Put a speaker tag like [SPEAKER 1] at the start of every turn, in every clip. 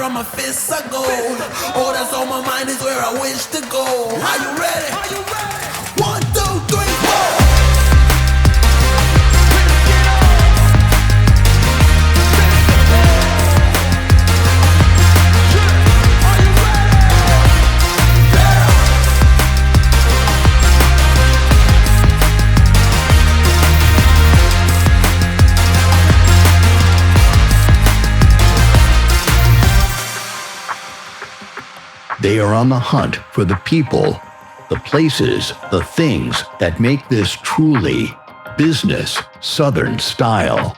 [SPEAKER 1] and my fists are gold. All that's on my mind is where I wish to go. Are you ready? One, two, three, four.
[SPEAKER 2] They are on the hunt for the people, the places, the things that make this truly business Southern style.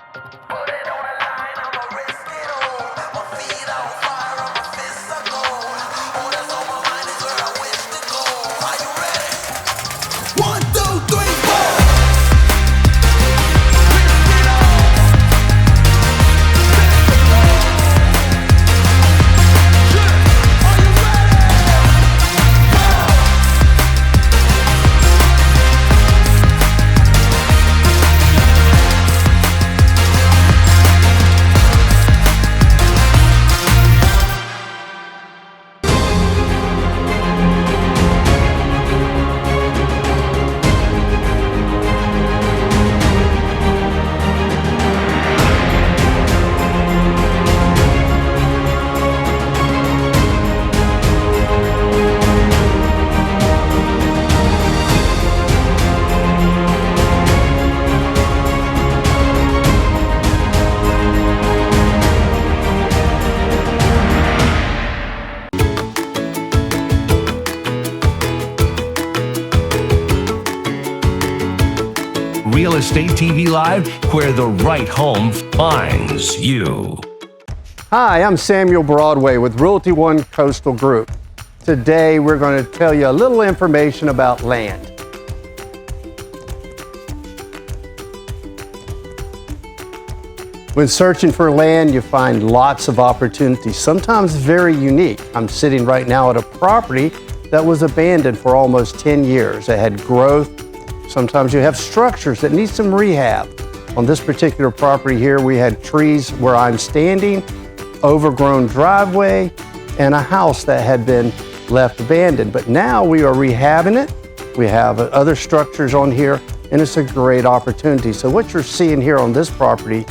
[SPEAKER 3] Real Estate TV Live, where the right home finds you.
[SPEAKER 4] Hi, I'm Samuel Broadway with Realty One Coastal Group. Today we're going to tell you a little information about land. When searching for land, you find lots of opportunities, sometimes very unique. I'm sitting right now at a property that was abandoned for almost 10 years. It had growth. Sometimes you have structures that need some rehab. On this particular property here, we had trees where I'm standing, overgrown driveway, and a house that had been left abandoned. But now we are rehabbing it. We have other structures on here, and it's a great opportunity. So what you're seeing here on this property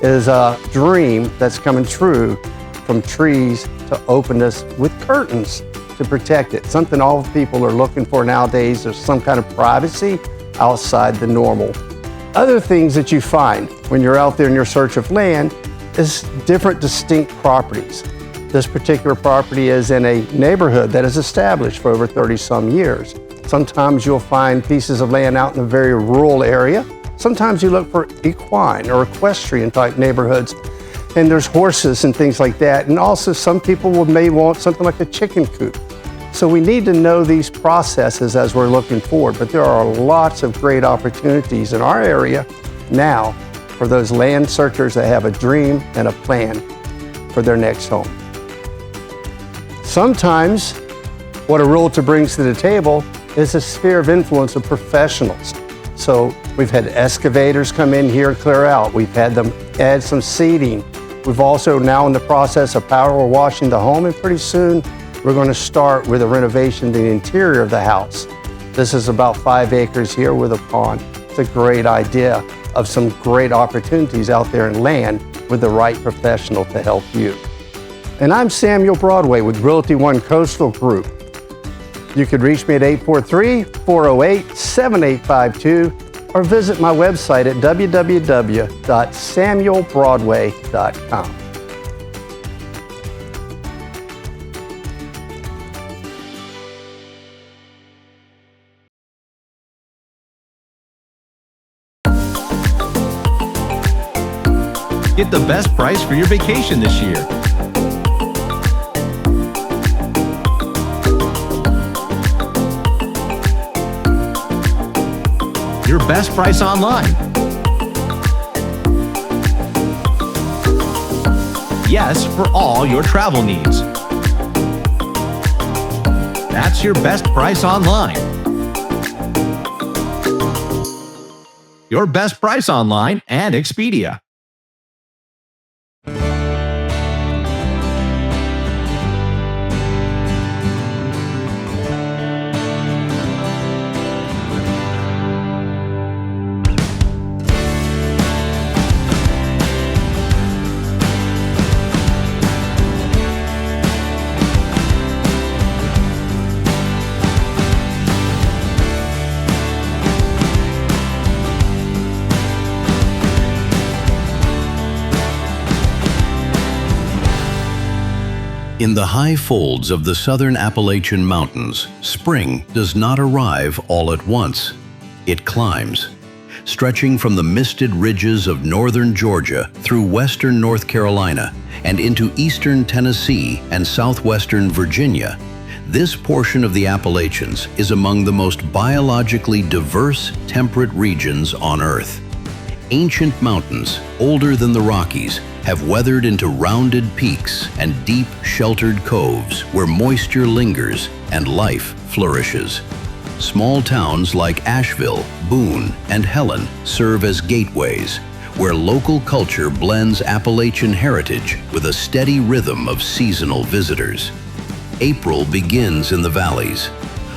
[SPEAKER 4] is a dream that's coming true, from trees to openness with curtains to protect it. Something all people are looking for nowadays is some kind of privacy outside the normal. Other things that you find when you're out there in your search of land is different distinct properties. This particular property is in a neighborhood that is established for over 30 some years. Sometimes you'll find pieces of land out in a very rural area. Sometimes you look for equine or equestrian type neighborhoods, and there's horses and things like that. And also some people may want something like a chicken coop. So we need to know these processes as we're looking forward, but there are lots of great opportunities in our area now for those land searchers that have a dream and a plan for their next home. Sometimes what a realtor brings to the table is a sphere of influence of professionals. So we've had excavators come in here and clear out. We've had them add some seating. We've also now in the process of power washing the home, and pretty soon we're going to start with a renovation of the interior of the house. This is about 5 acres here with a pond. It's a great idea of some great opportunities out there in land with the right professional to help you. And I'm Samuel Broadway with Realty One Coastal Group. You could reach me at 843-408-7852 or visit my website at www.samuelbroadway.com.
[SPEAKER 5] Get the best price for your vacation this year. Your best price online. Yes, for all your travel needs. That's your best price online. Your best price online and Expedia.
[SPEAKER 2] In the high folds of the southern Appalachian Mountains, spring does not arrive all at once. It climbs. Stretching from the misted ridges of northern Georgia through western North Carolina and into eastern Tennessee and southwestern Virginia, this portion of the Appalachians is among the most biologically diverse temperate regions on Earth. Ancient mountains, older than the Rockies, have weathered into rounded peaks and deep, sheltered coves where moisture lingers and life flourishes. Small towns like Asheville, Boone, and Helen serve as gateways, where local culture blends Appalachian heritage with a steady rhythm of seasonal visitors. April begins in the valleys.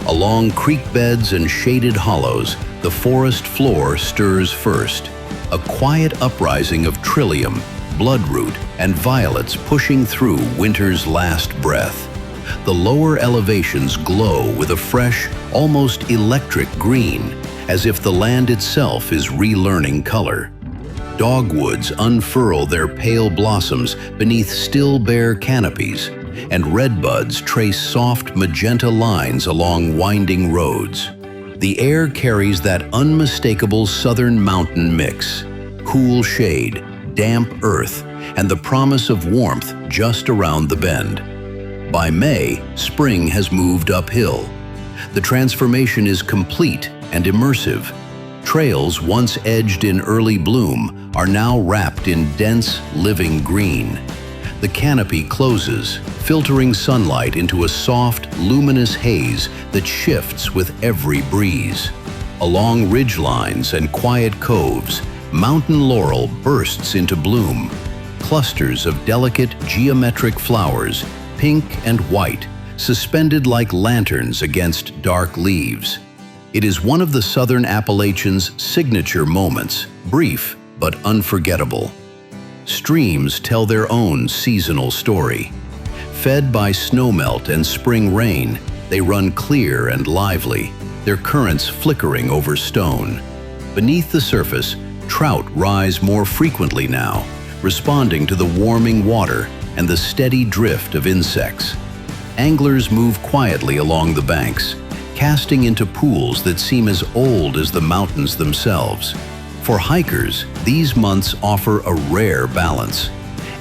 [SPEAKER 2] Along creek beds and shaded hollows, the forest floor stirs first, a quiet uprising of trillium, bloodroot, and violets pushing through winter's last breath. The lower elevations glow with a fresh, almost electric green, as if the land itself is relearning color. Dogwoods unfurl their pale blossoms beneath still bare canopies, and redbuds trace soft magenta lines along winding roads. The air carries that unmistakable southern mountain mix: cool shade, damp earth, and the promise of warmth just around the bend. By May, spring has moved uphill. The transformation is complete and immersive. Trails once edged in early bloom are now wrapped in dense, living green. The canopy closes, filtering sunlight into a soft, luminous haze that shifts with every breeze. Along ridgelines and quiet coves, mountain laurel bursts into bloom. Clusters of delicate, geometric flowers, pink and white, suspended like lanterns against dark leaves. It is one of the Southern Appalachians' signature moments, brief but unforgettable. Streams tell their own seasonal story. Fed by snowmelt and spring rain, they run clear and lively, their currents flickering over stone. Beneath the surface, trout rise more frequently now, responding to the warming water and the steady drift of insects. Anglers move quietly along the banks, casting into pools that seem as old as the mountains themselves. For hikers, these months offer a rare balance.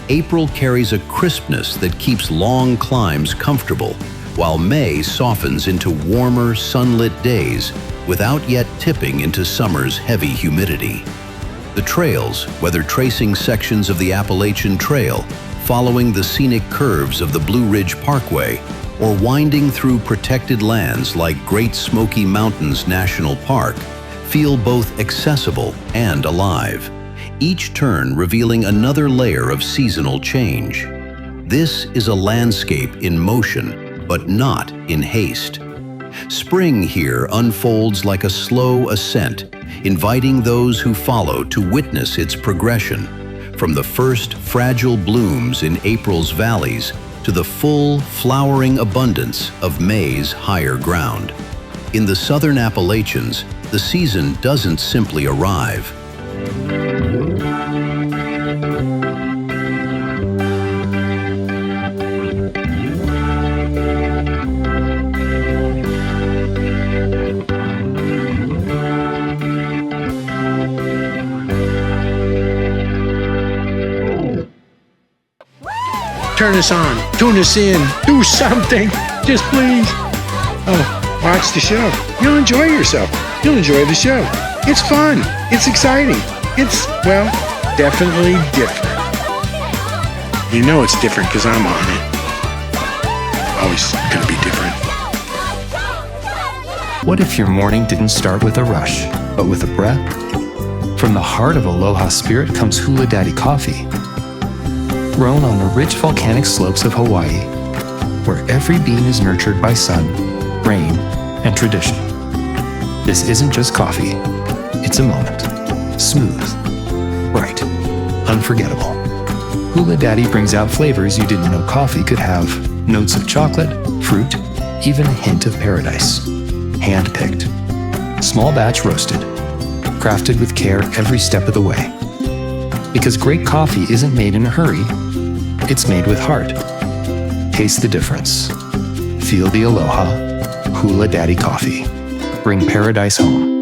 [SPEAKER 2] April carries a crispness that keeps long climbs comfortable, while May softens into warmer, sunlit days without yet tipping into summer's heavy humidity. The trails, whether tracing sections of the Appalachian Trail, following the scenic curves of the Blue Ridge Parkway, or winding through protected lands like Great Smoky Mountains National Park, feel both accessible and alive, each turn revealing another layer of seasonal change. This is a landscape in motion, but not in haste. Spring here unfolds like a slow ascent, inviting those who follow to witness its progression, from the first fragile blooms in April's valleys to the full, flowering abundance of May's higher ground. In the Southern Appalachians, the season doesn't simply arrive.
[SPEAKER 6] Turn us on, tune us in, do something, just please. Oh, watch the show. You'll enjoy yourself. You'll enjoy the show. It's fun. It's exciting. It's, well, definitely different. You know it's different because I'm on it. Always gonna be different.
[SPEAKER 7] What if your morning didn't start with a rush, but with a breath? From the heart of Aloha Spirit comes Hula Daddy Coffee. Grown on the rich volcanic slopes of Hawaii, where every bean is nurtured by sun, rain, and tradition. This isn't just coffee, it's a moment. Smooth, bright, unforgettable. Hula Daddy brings out flavors you didn't know coffee could have. Notes of chocolate, fruit, even a hint of paradise. Hand-picked. Small batch roasted. Crafted with care every step of the way. Because great coffee isn't made in a hurry, it's made with heart. Taste the difference. Feel the aloha. Hula Daddy Coffee. Bring paradise home.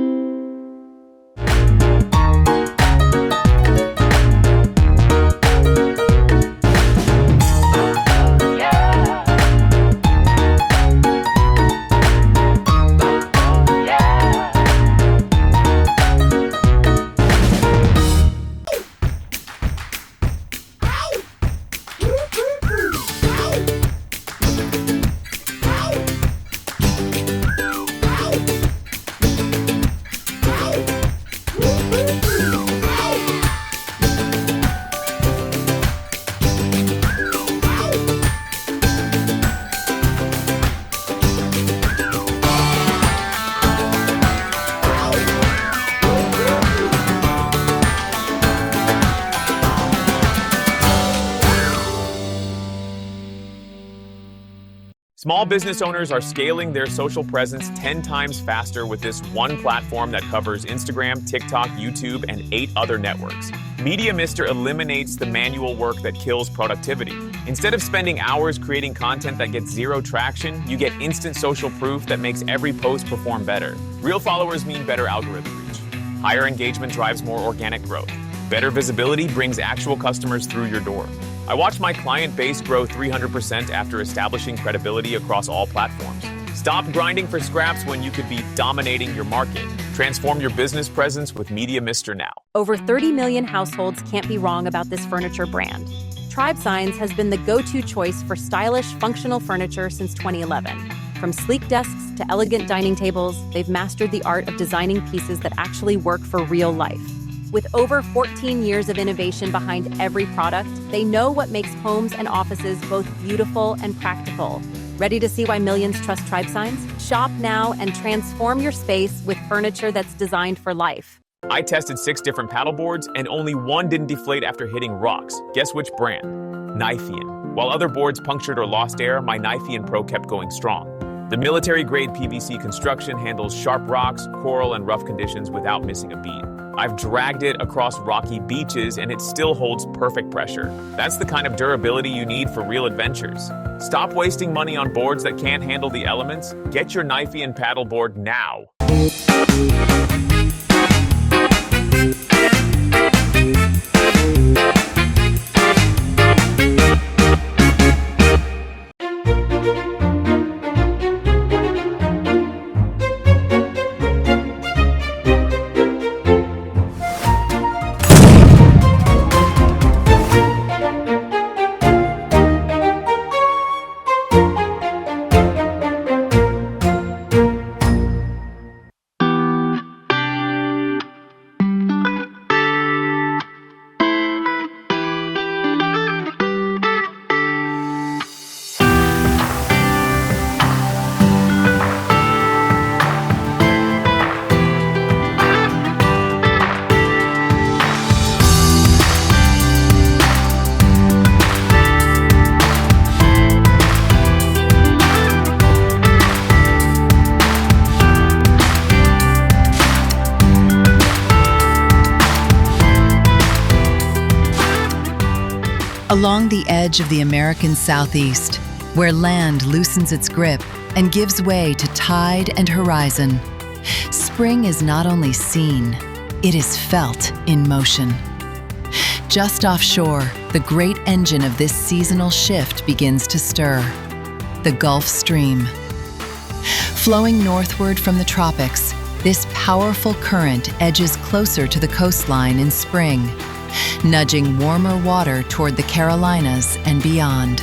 [SPEAKER 8] Small business owners are scaling their social presence 10 times faster with this one platform that covers Instagram, TikTok, YouTube, and 8 other networks. Media Mister eliminates the manual work that kills productivity. Instead of spending hours creating content that gets zero traction, you get instant social proof that makes every post perform better. Real followers mean better algorithm reach. Higher engagement drives more organic growth. Better visibility brings actual customers through your door. I watched my client base grow 300% after establishing credibility across all platforms. Stop grinding for scraps when you could be dominating your market. Transform your business presence with Media Mister now.
[SPEAKER 9] Over 30 million households can't be wrong about this furniture brand. Tribe Signs has been the go-to choice for stylish, functional furniture since 2011. From sleek desks to elegant dining tables, they've mastered the art of designing pieces that actually work for real life. With over 14 years of innovation behind every product, they know what makes homes and offices both beautiful and practical. Ready to see why millions trust Tribe Signs? Shop now and transform your space with furniture that's designed for life.
[SPEAKER 8] I tested 6 different paddle boards and only one didn't deflate after hitting rocks. Guess which brand? Nifeon. While other boards punctured or lost air, my Nifeon Pro kept going strong. The military-grade PVC construction handles sharp rocks, coral, and rough conditions without missing a beat. I've dragged it across rocky beaches and it still holds perfect pressure. That's the kind of durability you need for real adventures. Stop wasting money on boards that can't handle the elements. Get your Nifeon paddleboard now.
[SPEAKER 10] Along the edge of the American Southeast, where land loosens its grip and gives way to tide and horizon, spring is not only seen, it is felt in motion. Just offshore, the great engine of this seasonal shift begins to stir, the Gulf Stream. Flowing northward from the tropics, this powerful current edges closer to the coastline in spring, nudging warmer water toward the Carolinas and beyond.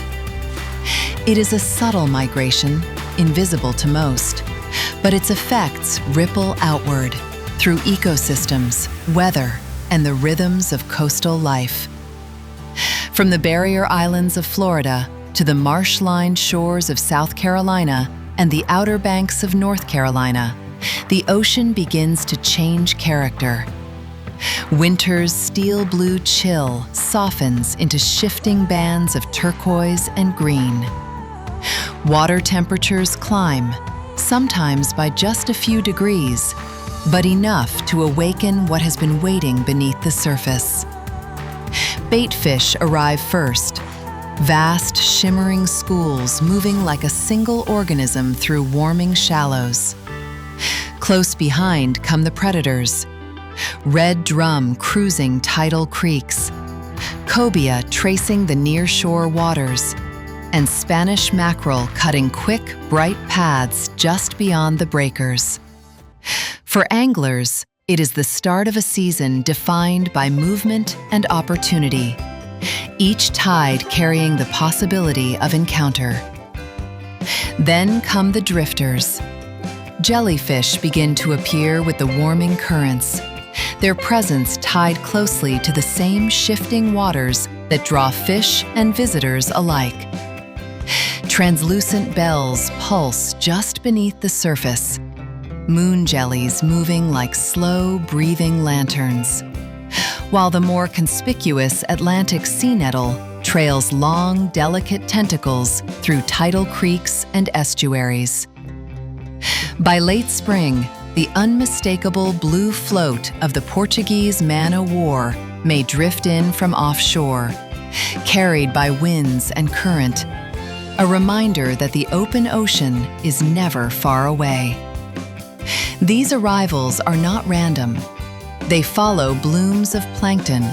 [SPEAKER 10] It is a subtle migration, invisible to most, but its effects ripple outward through ecosystems, weather, and the rhythms of coastal life. From the barrier islands of Florida to the marsh-lined shores of South Carolina and the Outer Banks of North Carolina, the ocean begins to change character. Winter's steel blue chill softens into shifting bands of turquoise and green. Water temperatures climb, sometimes by just a few degrees, but enough to awaken what has been waiting beneath the surface. Bait fish arrive first, vast, shimmering schools moving like a single organism through warming shallows. Close behind come the predators. Red drum cruising tidal creeks, cobia tracing the nearshore waters, and Spanish mackerel cutting quick, bright paths just beyond the breakers. For anglers, it is the start of a season defined by movement and opportunity, each tide carrying the possibility of encounter. Then come the drifters. Jellyfish begin to appear with the warming currents, their presence tied closely to the same shifting waters that draw fish and visitors alike. Translucent bells pulse just beneath the surface, moon jellies moving like slow, breathing lanterns, while the more conspicuous Atlantic sea nettle trails long, delicate tentacles through tidal creeks and estuaries. By late spring, the unmistakable blue float of the Portuguese man-o'-war may drift in from offshore, carried by winds and current, a reminder that the open ocean is never far away. These arrivals are not random. They follow blooms of plankton,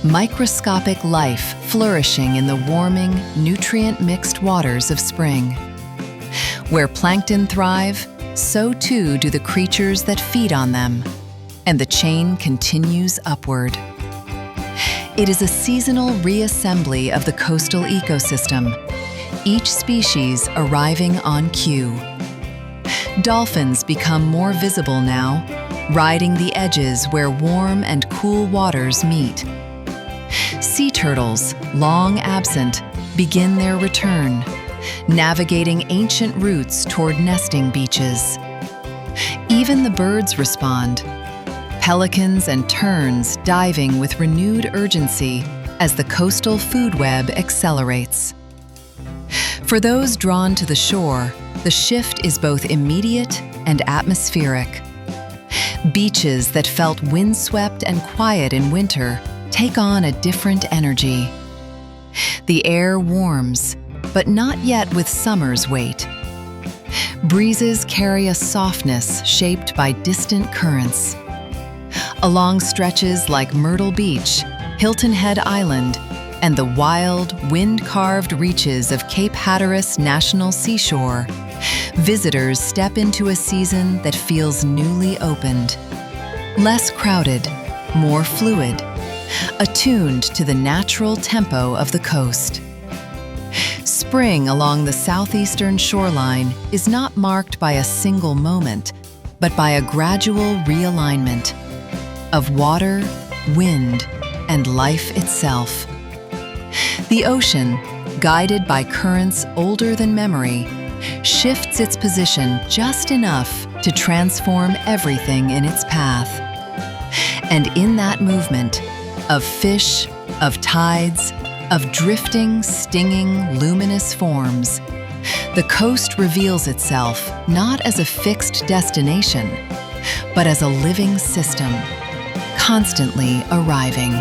[SPEAKER 10] microscopic life flourishing in the warming, nutrient-mixed waters of spring. Where plankton thrive, so too do the creatures that feed on them, and the chain continues upward. It is a seasonal reassembly of the coastal ecosystem, each species arriving on cue. Dolphins become more visible now, riding the edges where warm and cool waters meet. Sea turtles, long absent, begin their return, navigating ancient routes toward nesting beaches. Even the birds respond, pelicans and terns diving with renewed urgency as the coastal food web accelerates. For those drawn to the shore, the shift is both immediate and atmospheric. Beaches that felt windswept and quiet in winter take on a different energy. The air warms, but not yet with summer's weight. Breezes carry a softness shaped by distant currents. Along stretches like Myrtle Beach, Hilton Head Island, and the wild, wind-carved reaches of Cape Hatteras National Seashore, visitors step into a season that feels newly opened. Less crowded, more fluid, attuned to the natural tempo of the coast. Spring along the southeastern shoreline is not marked by a single moment, but by a gradual realignment of water, wind, and life itself. The ocean, guided by currents older than memory, shifts its position just enough to transform everything in its path. And in that movement, of fish, of tides, of drifting, stinging, luminous forms, the coast reveals itself not as a fixed destination, but as a living system, constantly arriving.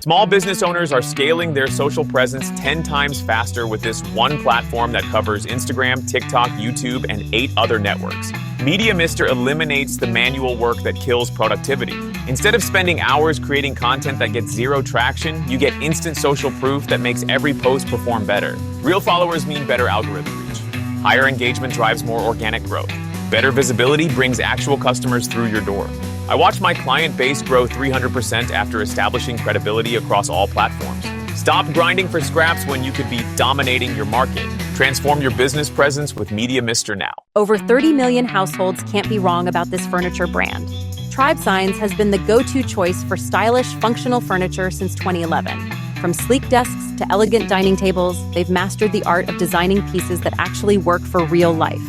[SPEAKER 8] Small business owners are scaling their social presence 10 times faster with this one platform that covers Instagram, TikTok, YouTube, and 8 other networks. Media Mister eliminates the manual work that kills productivity. Instead of spending hours creating content that gets zero traction, you get instant social proof that makes every post perform better. Real followers mean better algorithm reach. Higher engagement drives more organic growth. Better visibility brings actual customers through your door. I watched my client base grow 300% after establishing credibility across all platforms. Stop grinding for scraps when you could be dominating your market. Transform your business presence with Media Mister now.
[SPEAKER 9] Over 30 million households can't be wrong about this furniture brand. Tribe Signs has been the go-to choice for stylish, functional furniture since 2011. From sleek desks to elegant dining tables, they've mastered the art of designing pieces that actually work for real life.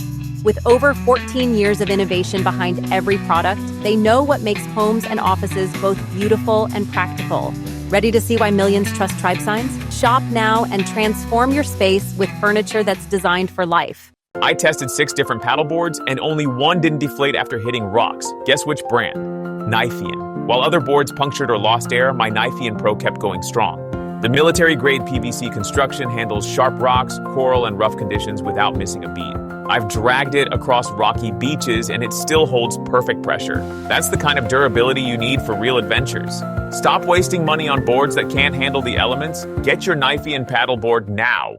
[SPEAKER 9] With over 14 years of innovation behind every product, they know what makes homes and offices both beautiful and practical. Ready to see why millions trust Tribe Signs? Shop now and transform your space with furniture that's designed for life.
[SPEAKER 8] I tested 6 different paddle boards and only one didn't deflate after hitting rocks. Guess which brand? Nifeon. While other boards punctured or lost air, my Nifeon Pro kept going strong. The military-grade PVC construction handles sharp rocks, coral, and rough conditions without missing a beat. I've dragged it across rocky beaches and it still holds perfect pressure. That's the kind of durability you need for real adventures. Stop wasting money on boards that can't handle the elements. Get your Nifeon paddleboard now.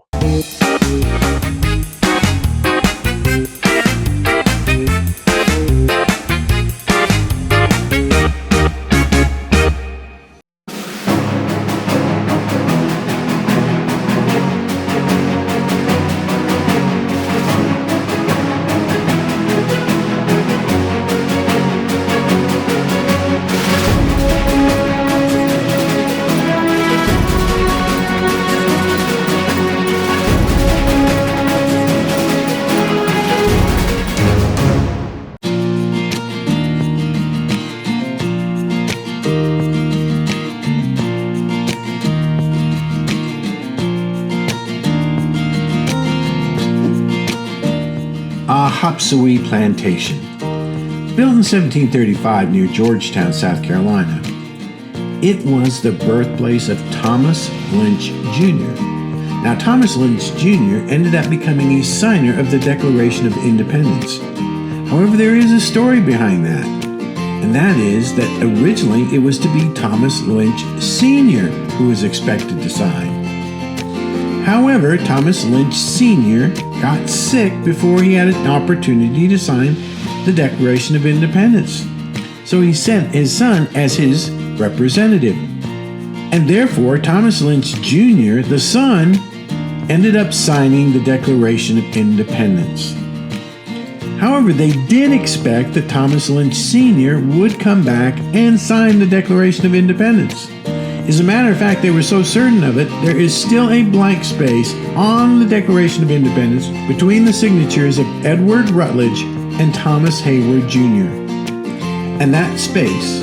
[SPEAKER 6] Hopsawee Plantation. Built in 1735 near Georgetown, South Carolina, it was the birthplace of Thomas Lynch Jr. Now, Thomas Lynch Jr. ended up becoming a signer of the Declaration of Independence. However, there is a story behind that, and that is that originally it was to be Thomas Lynch Sr. who was expected to sign. However, Thomas Lynch Sr. got sick before he had an opportunity to sign the Declaration of Independence. So he sent his son as his representative. And therefore, Thomas Lynch Jr., the son, ended up signing the Declaration of Independence. However, they did expect that Thomas Lynch Sr. would come back and sign the Declaration of Independence. As a matter of fact, they were so certain of it, there is still a blank space on the Declaration of Independence between the signatures of Edward Rutledge and Thomas Hayward Jr. And that space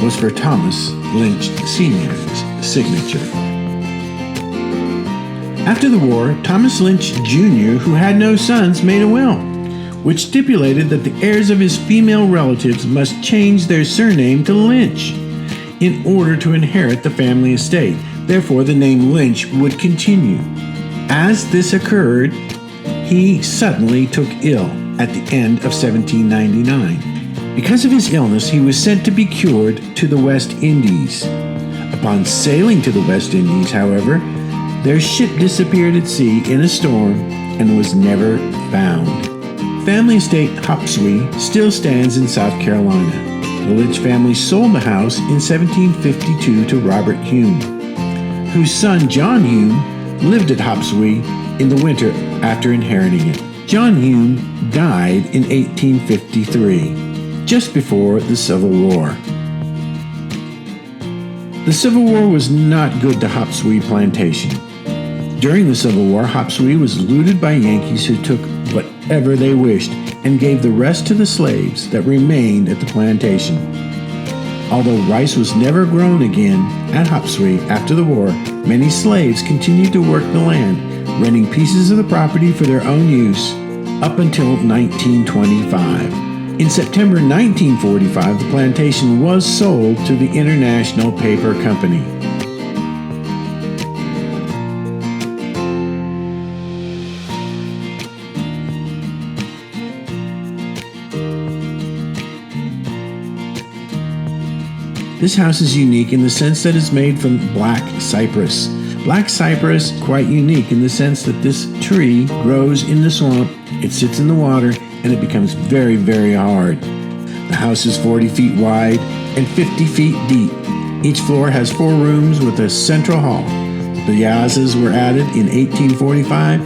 [SPEAKER 6] was for Thomas Lynch Sr.'s signature. After the war, Thomas Lynch Jr., who had no sons, made a will, which stipulated that the heirs of his female relatives must change their surname to Lynch in order to inherit the family estate. Therefore, the name Lynch would continue. As this occurred, he suddenly took ill at the end of 1799. Because of his illness, he was sent to be cured to the West Indies. Upon sailing to the West Indies, however, their ship disappeared at sea in a storm and was never found. Family estate Hopsawee still stands in South Carolina. The Lynch family sold the house in 1752 to Robert Hume, whose son John Hume lived at Hopsawee in the winter after inheriting it. John Hume died in 1853, just before the Civil War. The Civil War was not good to Hopsawee Plantation. During the Civil War, Hopsawee was looted by Yankees who took whatever they wished and gave the rest to the slaves that remained at the plantation. Although rice was never grown again at Hopsawee after the war, many slaves continued to work the land, renting pieces of the property for their own use up until 1925. In September 1945, the plantation was sold to the International Paper Company. This house is unique in the sense that it's made from black cypress. Black cypress, quite unique in the sense that this tree grows in the swamp, it sits in the water, and it becomes very, very hard. The house is 40 feet wide and 50 feet deep. Each floor has 4 rooms with a central hall. The piazzas were added in 1845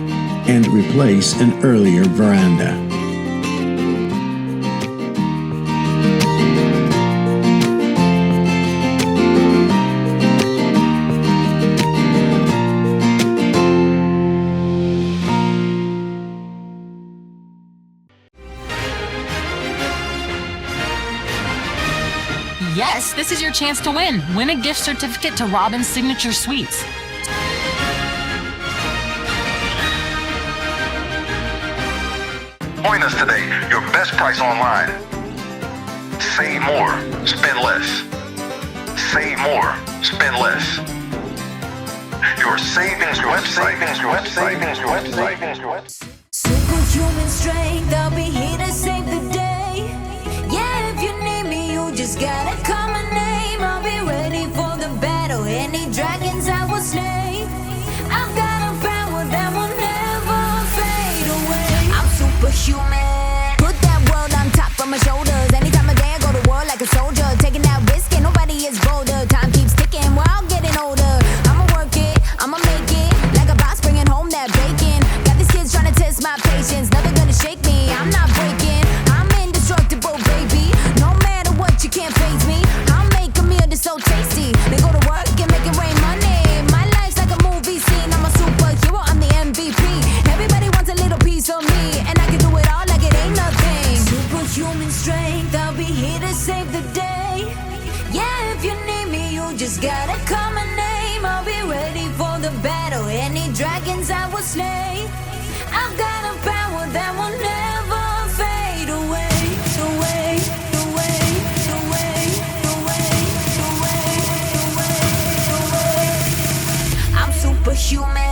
[SPEAKER 6] and replace an earlier veranda.
[SPEAKER 11] Yes, this is your chance to win. Win a gift certificate to Robin's Signature Sweets.
[SPEAKER 12] Join us today. Your best price online. Save more, spend less. Save more, spend less. Your savings website.
[SPEAKER 13] Superhuman strength, I'll be here to save the day. Yeah, if you need me, you just gotta call my name. I'll be ready for the battle. Any dragons I will slay. I've got a power that will never fade away. I'm superhuman. Put that world on top of my shoulders. Anytime of day, I go to war like a soldier. Taking that risk and nobody is bolder. Time keeps ticking, we're all getting older. I'ma work it, I'ma make it. Like a boss bringing home that bacon. Got these kids trying to test my patience. Nothing gonna shake me, I'm not breaking. I'm indestructible, baby. No matter what, you can't faze me. I'll make a meal that's so tasty. Then go to work and make it rain money. My life's like a movie scene. I'm a superhero, I'm the MVP. Everybody wants a little piece of me, and I can do it all like it ain't nothing. Superhuman strength, I'll be here to save the day. Yeah, if you need me, you just gotta call my name. I'll be ready for the battle. Any dragons I will slay. I've got a power that will never fade away. Away, away, away, away, away, away, away. I'm superhuman.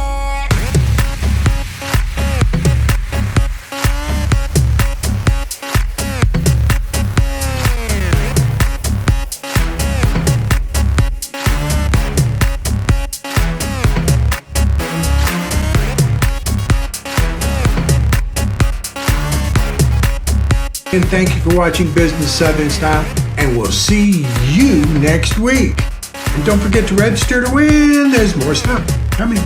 [SPEAKER 6] And thank you for watching Business Southern Style, and we'll see you next week. And don't forget to register to win. There's more stuff coming.